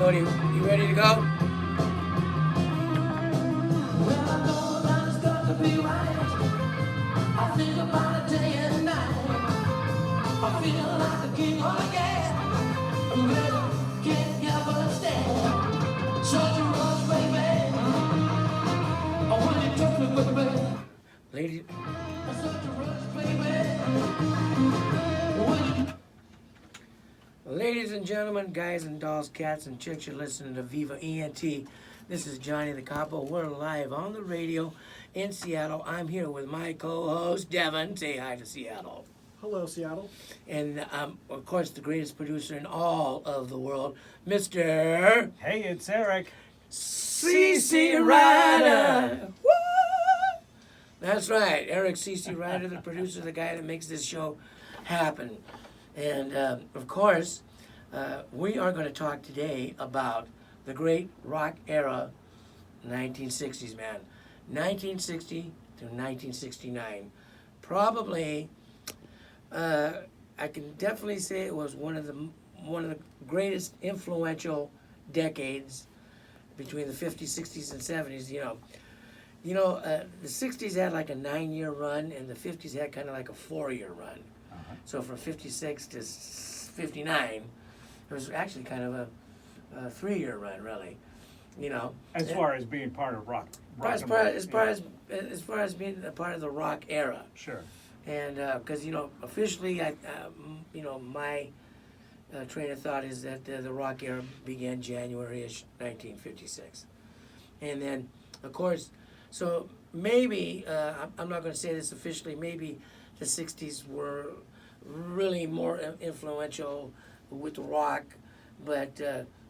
Cody, you ready to go? Well, I know that it's got to be right. I think about it day and night. I feel like a king on a gas. I'm ready, can't help but stand. Such a rush, baby. Oh, when you touch me, baby. Ladies, Such a rush, baby. When you ladies and gentlemen, guys and dolls, cats and chicks, you're listening to Viva ENT. This is Johnny The Capo. We're live on the radio in Seattle. I'm here with my co-host, Devin. Say hi to Seattle. Hello, Seattle. And, of course, the greatest producer in all of the world, Mr. Hey, it's Eric. CC Reidar. Woo! That's right, Eric CC Reidar, the producer, the guy that makes this show happen. And, of course, we are going to talk today about the great rock era, 1960s, man. 1960 to 1969. Probably, I can definitely say it was one of the greatest influential decades between the 50s, 60s, and 70s. The 60s had like a 9-year run, and the 50s had kind of like a 4-year run. So from 56 to 59, it was actually kind of a 3-year run, really. As far as being part of rock As and far roll, as being a part of the rock era, Sure. and because officially, my train of thought is that the rock era began January-ish 1956, and then of course, so maybe I'm not going to say this officially. Maybe the 60s were really more influential with rock, but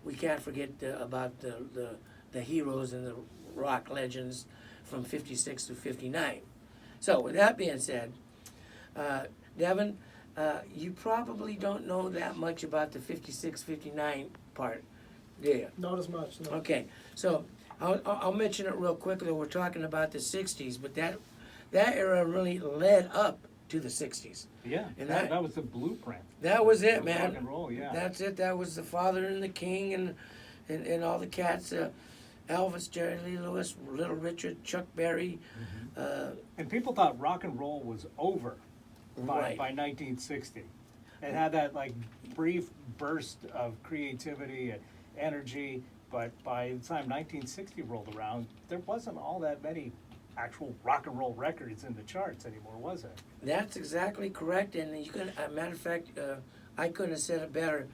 we can't forget about the heroes and the rock legends from 56 to 59. So with that being said, Devin, you probably don't know that much about the 56, 59 part, do you? Not as much, no. Okay, so I'll mention it real quickly. We're talking about the 60s, but that era really led up to the 60s. Yeah, And that was the blueprint. That was it, of man. Rock and roll, yeah. That's it. That was the Father and the King and all the cats. Elvis, Jerry Lee Lewis, Little Richard, Chuck Berry. And people thought rock and roll was over Right. by 1960. It had that like brief burst of creativity and energy, but by the time 1960 rolled around, there wasn't all that many actual rock and roll records in the charts anymore, was it? That's exactly correct. And you can, a matter of fact, I couldn't have said it better.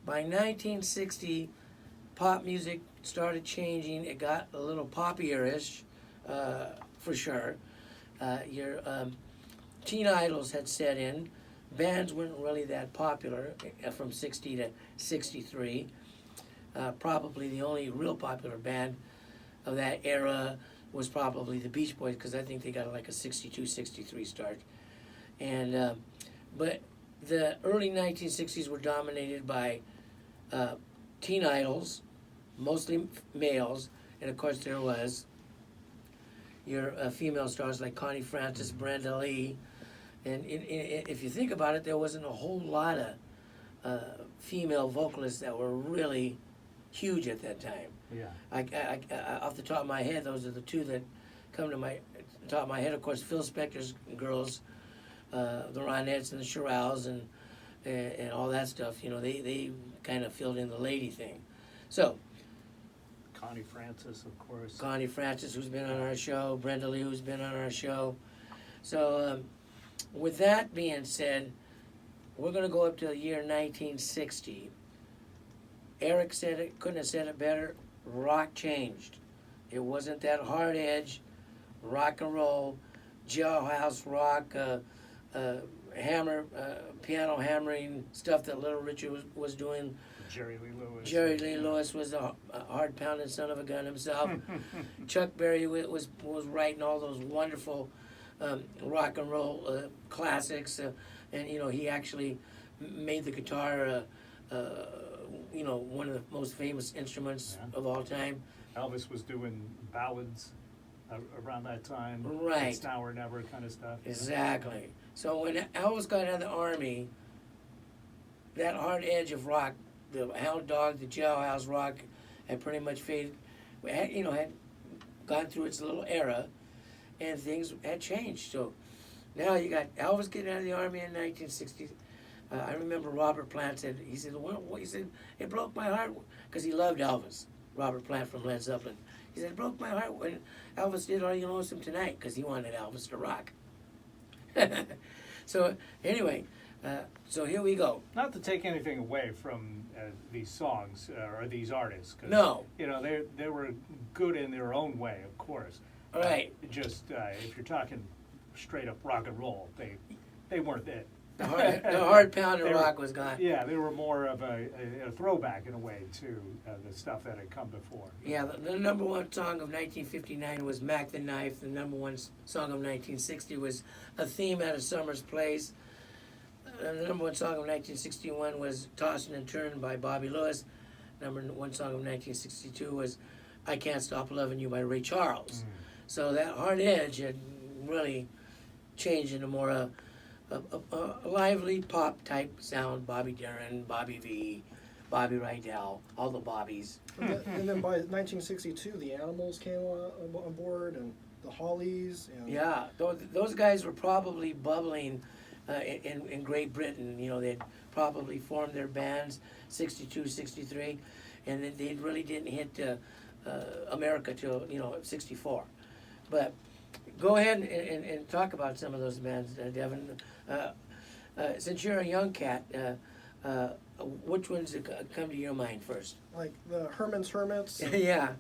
By 1960, pop music started changing. It got a little poppier-ish, for sure. Your teen idols had set in. Bands weren't really that popular from 60 to 63. Probably the only real popular band of that era was probably the Beach Boys, because I think they got like a 62, 63 start. And but the early 1960s were dominated by teen idols, mostly males, and of course there was your female stars like Connie Francis, Brenda Lee, and if you think about it, there wasn't a whole lot of female vocalists that were really huge at that time. Yeah. I off the top of my head, those are the two that come to my top of my head. Of course, Phil Spector's girls, the Ronettes and the Shirelles and all that stuff. They kind of filled in the lady thing. So Connie Francis, of course. Connie Francis, who's been on our show, Brenda Lee, who's been on our show. So with that being said, we're going to go up to the year 1960. Eric said it, couldn't have said it better. Rock changed. It wasn't that hard edge, rock and roll, jailhouse rock, piano hammering stuff that Little Richard was doing. Jerry Lee Lewis. Jerry Lee Lewis was a hard pounding son of a gun himself. Chuck Berry was writing all those wonderful rock and roll classics, and he actually made the guitar. One of the most famous instruments of all time. Elvis was doing ballads around that time. Right. It's now or never kind of stuff. Exactly. So when Elvis got out of the Army, that hard edge of rock the Hound Dog, the Jailhouse Rock had pretty much faded, had gone through its little era, and things had changed. So now you got Elvis getting out of the Army in 1960. I remember Robert Plant said, he said, it broke my heart, because he loved Elvis, Robert Plant from Led Zeppelin. He said, it broke my heart when Elvis did Are You Lonesome Tonight, because he wanted Elvis to rock. So anyway, so here we go. Not to take anything away from these songs or these artists. 'Cause, No. They were good in their own way, of course. Right. Just if you're talking straight up rock and roll, they weren't it. The hard pound of They were- rock was gone. Yeah, they were more of a throwback in a way to the stuff that had come before. Yeah, the number one song of 1959 was Mac the Knife. The number one song of 1960 was A Theme at a Summer's Place. The number one song of 1961 was Tossin' and Turn by Bobby Lewis. Number one song of 1962 was I Can't Stop Loving You by Ray Charles. So that hard edge had really changed into more a lively pop type sound. Bobby Darin, Bobby V, Bobby Rydell, all the Bobbies. And then by 1962, the Animals came on board, and the Hollies. And Yeah, those guys were probably bubbling in Great Britain. They'd probably formed their bands 62, 63, and they really didn't hit America till 64. But go ahead and talk about some of those bands, Devin. Since you're a young cat, which ones come to your mind first? like the Herman's Hermits, Yeah.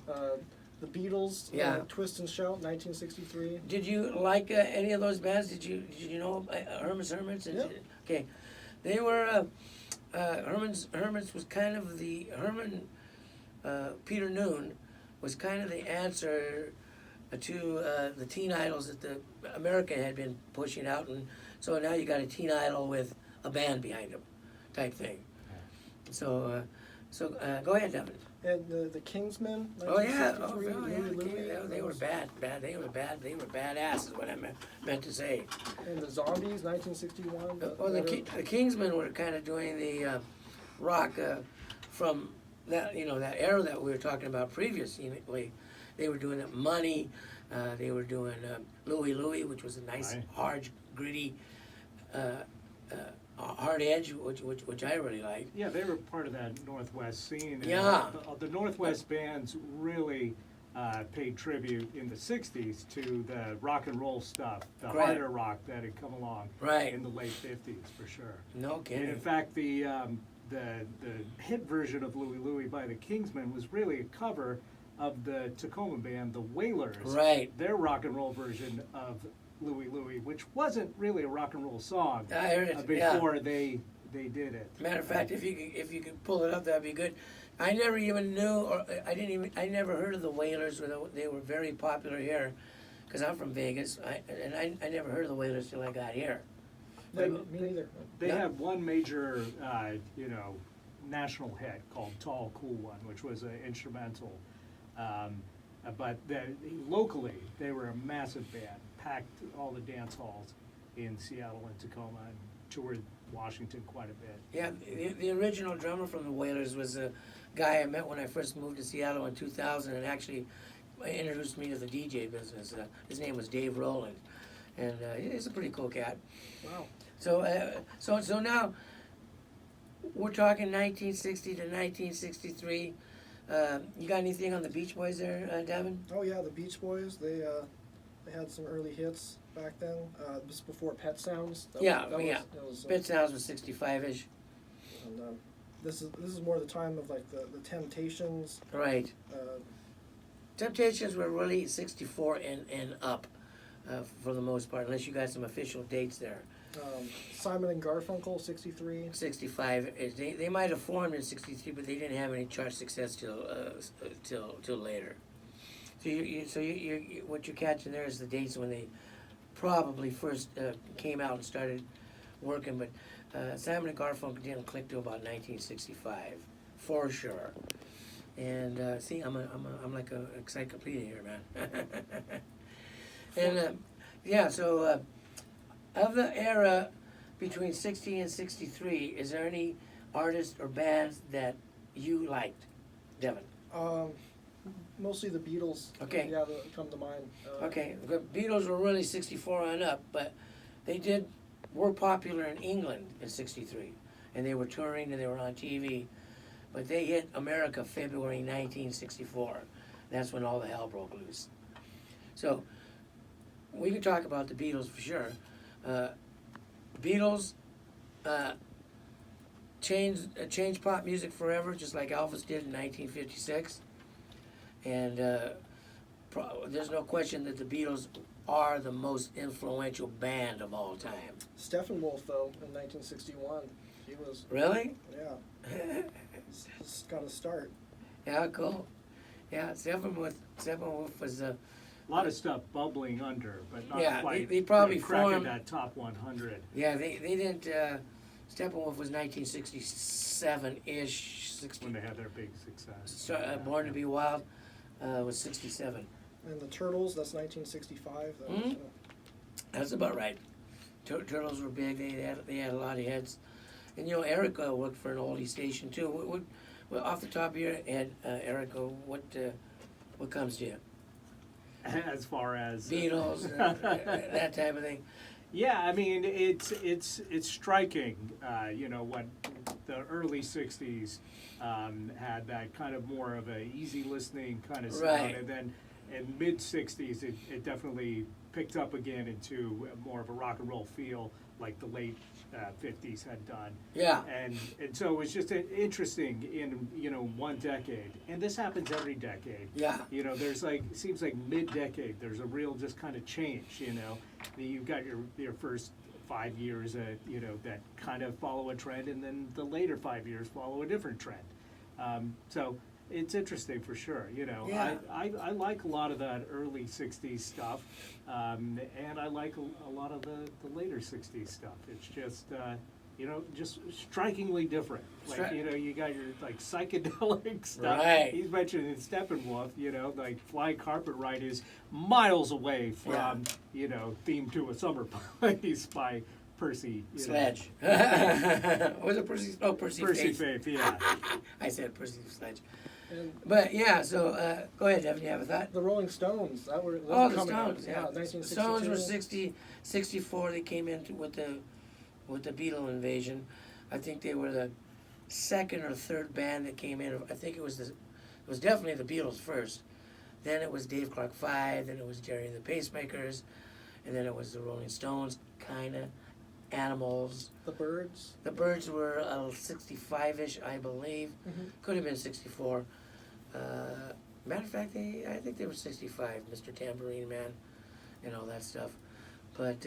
the Beatles, Yeah. Twist and Shout, 1963. Did you like any of those bands? Did you know Herman's Hermits? Yeah. Okay, they were Herman's Hermits was kind of the Peter Noon was kind of the answer to the teen idols that the America had been pushing out, and so now you got a teen idol with a band behind them, type thing. So go ahead, Devin. And the Kingsmen, Oh yeah, 1963, Louie Louie, they were bad. They were badass is what I meant to say. And the Zombies, 1961. Well, the Kingsmen were kind of doing the rock from that that era that we were talking about previously. They were doing Money. They were doing Louie Louie, which was a nice, Right. hard, gritty, hard edge, which I really liked. Yeah, they were part of that Northwest scene. And Yeah. The Northwest bands really paid tribute in the 60s to the rock and roll stuff, the Right. harder rock that had come along Right. in the late 50s, for sure. No And kidding. in fact, the hit version of Louie Louie by the Kingsmen was really a cover of the Tacoma band, the Wailers. Right. Their rock and roll version of Louie Louie, which wasn't really a rock and roll song I heard it. Yeah. before they did it. Matter of fact, if you could pull it up, that'd be good. I never even knew, or I never heard of the Wailers. They were very popular here, because I'm from Vegas. I never heard of the Wailers till I got here. Yeah, me neither. They Yeah. had one major, national hit called "Tall Cool One," which was an instrumental. But locally, they were a massive band, packed all the dance halls in Seattle and Tacoma, and toured Washington quite a bit. Yeah, the original drummer from the Wailers was a guy I met when I first moved to Seattle in 2000, and actually introduced me to the DJ business. His name was Dave Rowland, and he's a pretty cool cat. Wow. So now we're talking 1960 to 1963. You got anything on the Beach Boys there, Devin? Oh yeah, the Beach Boys. They had some early hits back then. This was before Pet Sounds. Yeah. That was, Pet Sounds was 65-ish. and, this is more the time of like the Temptations. Right. Temptations were really 64 and up for the most part, unless you got some official dates there. Simon and Garfunkel, 63. 65. They might have formed in 63, but they didn't have any chart success till later. So what you're catching there is the dates when they probably first came out and started working. But Simon and Garfunkel didn't click till about 1965, for sure. And see, I'm like a encyclopedia here, man. And yeah, so. Of the era between 60 and 63, is there any artists or bands that you liked, Devin? Mostly the Beatles. Okay. Yeah, that come to mind. Okay, the Beatles were really 64 on up, but they were popular in England in 63. And they were touring and they were on TV. But they hit America February 1964. That's when all the hell broke loose. So, we can talk about the Beatles for sure. Beatles changed pop music forever, just like Elvis did in 1956. And there's no question that the Beatles are the most influential band of all time. Steppenwolf, though, in 1961, he was. Really? Yeah. He's got a start. Yeah, cool. Yeah, Steppenwolf was A lot of stuff bubbling under, but not Yeah, quite they probably cracking formed- that top 100. yeah, they didn't, Steppenwolf was 1967-ish, 60, When they had their big success. Born to Be Wild was 67. And the Turtles, that's 1965. That was, Mhm. That's about right. Turtles were big, they had a lot of hits. And you know, Eric worked for an oldie station too. What off the top of your head, Eric, what comes to you? As far as Beatles, that type of thing. Yeah, I mean it's striking. You know, when the early '60s had that kind of more of a easy listening kind of sound, Right. and then in mid '60s it definitely picked up again into more of a rock and roll feel, like the late '50s had done. Yeah. And so it was just interesting in, you know, one decade, and this happens every decade. Yeah. You know, there's like, it seems like mid-decade, there's a real just kind of change, you know. You've got your first 5 years, you know, that kind of follow a trend, and then the later 5 years follow a different trend. So it's interesting for sure, you know. Yeah. I like a lot of that early '60s stuff, and I like a lot of the later '60s stuff. It's just, you know, just strikingly different. Like, you know, you got your like psychedelic stuff. Right. He's mentioning Steppenwolf, you know, like Flying Carpet Ride is miles away from, Yeah. you know, Theme to a Summer Place by Percy. You Sledge. Was it Percy? Oh, Percy Know. Percy Faith. Faith, yeah. I said Percy Sledge. And But yeah, so go ahead, Devin. You have a thought? the Rolling Stones, that were Oh, the coming out. Stones. Yeah, 1962. Stones were 64. They came in with the Beatle invasion. I think they were the second or third band that came in. I think it was definitely the Beatles first. Then it was Dave Clark 5. Then it was Jerry and the Pacemakers, and then it was the Rolling Stones, kinda. Animals. The Byrds. The Byrds were 65-ish, I believe. Mhm. Could have been 64. Matter of fact, I think they were 65, Mr. Tambourine Man and all that stuff. But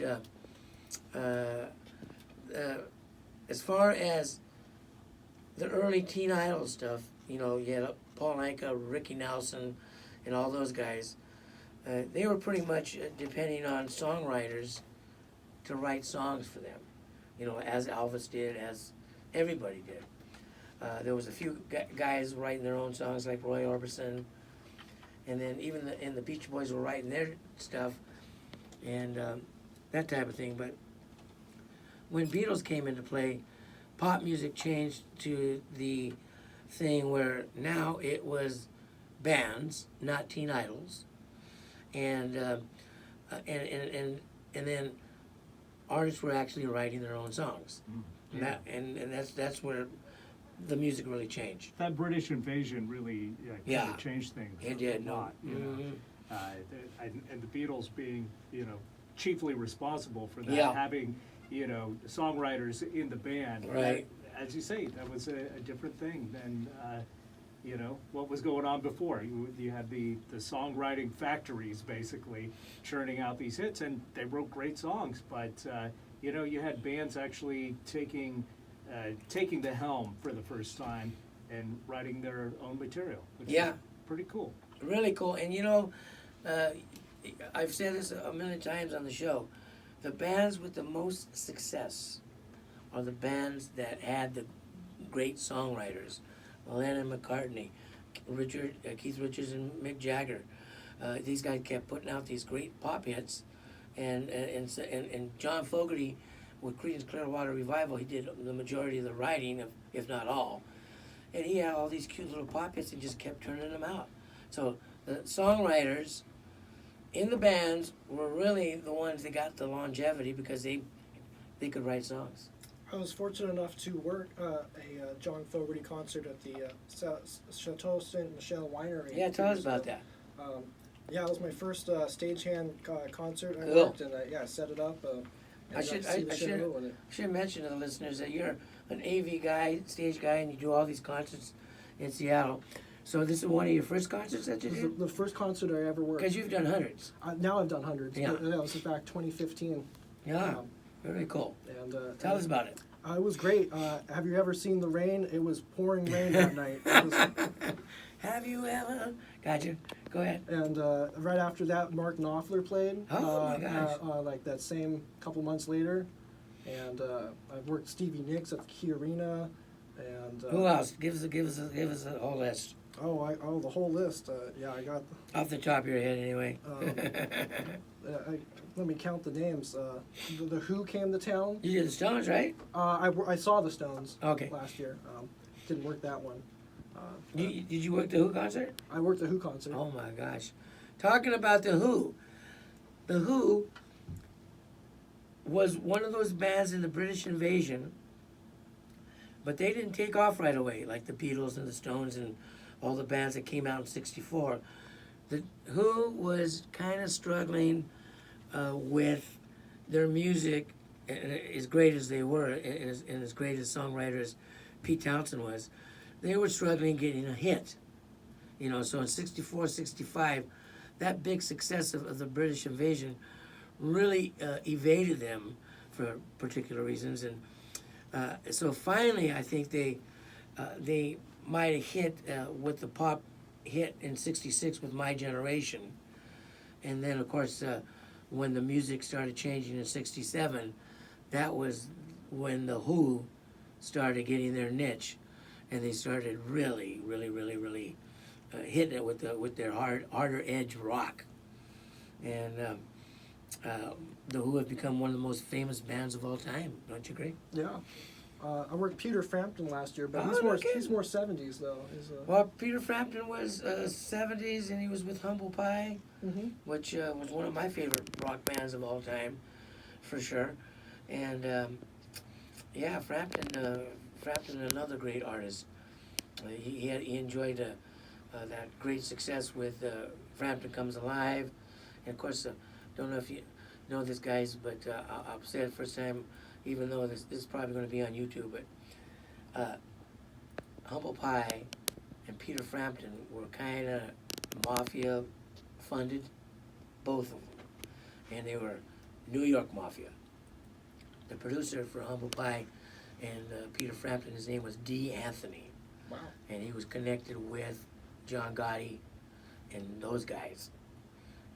as far as the early Teen Idol stuff, you know, you had Paul Anka, Ricky Nelson, and all those guys. They were pretty much depending on songwriters to write songs for them, you know, as Elvis did, as everybody did. There was a few guys writing their own songs like Roy Orbison, and then even the Beach Boys were writing their stuff, and that type of thing. But when Beatles came into play, pop music changed to the thing where now it was bands, not teen idols, and then artists were actually writing their own songs. And that's where the music really changed. That British invasion really kind Yeah. of changed things. It did, a no. lot. You know? And the Beatles being, you know, chiefly responsible for that, Yeah. having, you know, songwriters in the band. Right. As you say, that was a different thing than, you know, what was going on before. You had the songwriting factories basically churning out these hits, and they wrote great songs, but, you know, you had bands actually taking the helm for the first time and writing their own material, which Yeah. is pretty cool. Really cool. And you know, I've said this a million times on the show, the bands with the most success are the bands that had the great songwriters. Lennon, McCartney, Keith Richards and Mick Jagger. These guys kept putting out these great pop hits, and John Fogerty with Creedence Clearwater Revival, he did the majority of the writing, if not all. and he had all these cute little pop hits and just kept turning them out. So the songwriters in the bands were really the ones that got the longevity because they could write songs. I was fortunate enough to work a John Fogerty concert at the Chateau Saint Michel Winery. Yeah, tell us about that. Yeah, it was my first stagehand concert I Cool. worked, and I set it up. I should mention to the listeners that you're an AV guy, stage guy, and you do all these concerts in Seattle. So this is one of your first concerts that you It was did? the first concert I ever worked. Because you've done hundreds. Now I've done hundreds. Yeah. But that was back 2015. Yeah, Um, very cool. And Tell us about it. It was great. Have you ever seen the rain? It was pouring rain that night. It was, Have you ever? Gotcha. Go ahead. and right after that, Mark Knopfler played. Oh, my gosh. Like that same couple months later, and I worked Stevie Nicks at the Key Arena, and Who else? Give us a whole list. the whole list. Yeah, I got. Off the top of your head, anyway. Let me count the names. The Who came to town. You did the Stones, right? I saw the Stones. Okay. Last year. Didn't work that one. Did you work the Who concert? I worked the Who concert. Oh my gosh. Talking about the Who was one of those bands in the British invasion, but they didn't take off right away like the Beatles and the Stones and all the bands that came out in '64. The Who was kind of struggling with their music, as great as they were, and as great as songwriters Pete Townsend was. They were struggling getting a hit. You know, so in '64, '65, that big success of the British invasion really evaded them for particular reasons. And so finally, I think they might have hit with the pop hit in '66 with My Generation. And then, of course, when the music started changing in '67, that was when the Who started getting their niche. And they started really hitting it with their harder edge rock, and the Who have become one of the most famous bands of all time. Don't you agree? Yeah. I worked Peter Frampton last year, but Oh, he's no kidding. more 70s though. Well, Peter Frampton was '70s, and he was with Humble Pie, Mhm. which was one of my favorite rock bands of all time, for sure. And yeah, Frampton, another great artist. He enjoyed that great success with Frampton Comes Alive, and of course, don't know if you know this, guys, but I'll say it first time, even though this is probably going to be on YouTube. But Humble Pie and Peter Frampton were kind of mafia funded, both of them, and they were New York mafia. The producer for Humble Pie and Peter Frampton, his name was D. Anthony. Wow. And he was connected with John Gotti and those guys.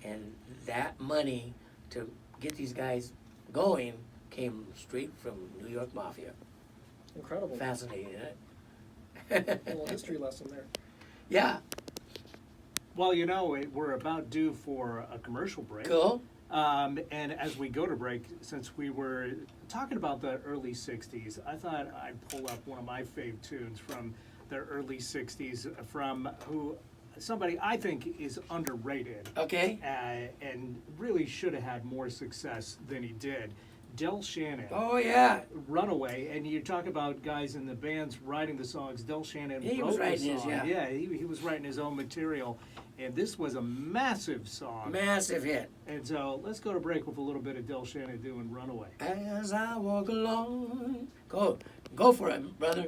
And that money to get these guys going came straight from New York Mafia. Incredible. Fascinating, isn't A it? little history lesson there. Yeah, Well, you know, we're about due for a commercial break. cool. And as we go to break, since we were talking about the early 60s, I thought I'd pull up one of my fave tunes from the early 60s from somebody I think is underrated Okay. and really should have had more success than he did. Del Shannon. Oh, yeah. Runaway, and you talk about guys in the bands writing the songs. Del Shannon He wrote was the writing his, song. yeah. He was writing his own material, and this was a massive song. Massive hit. And so let's go to break with a little bit of Del Shannon doing Runaway. As I walk along. Go for it, brother.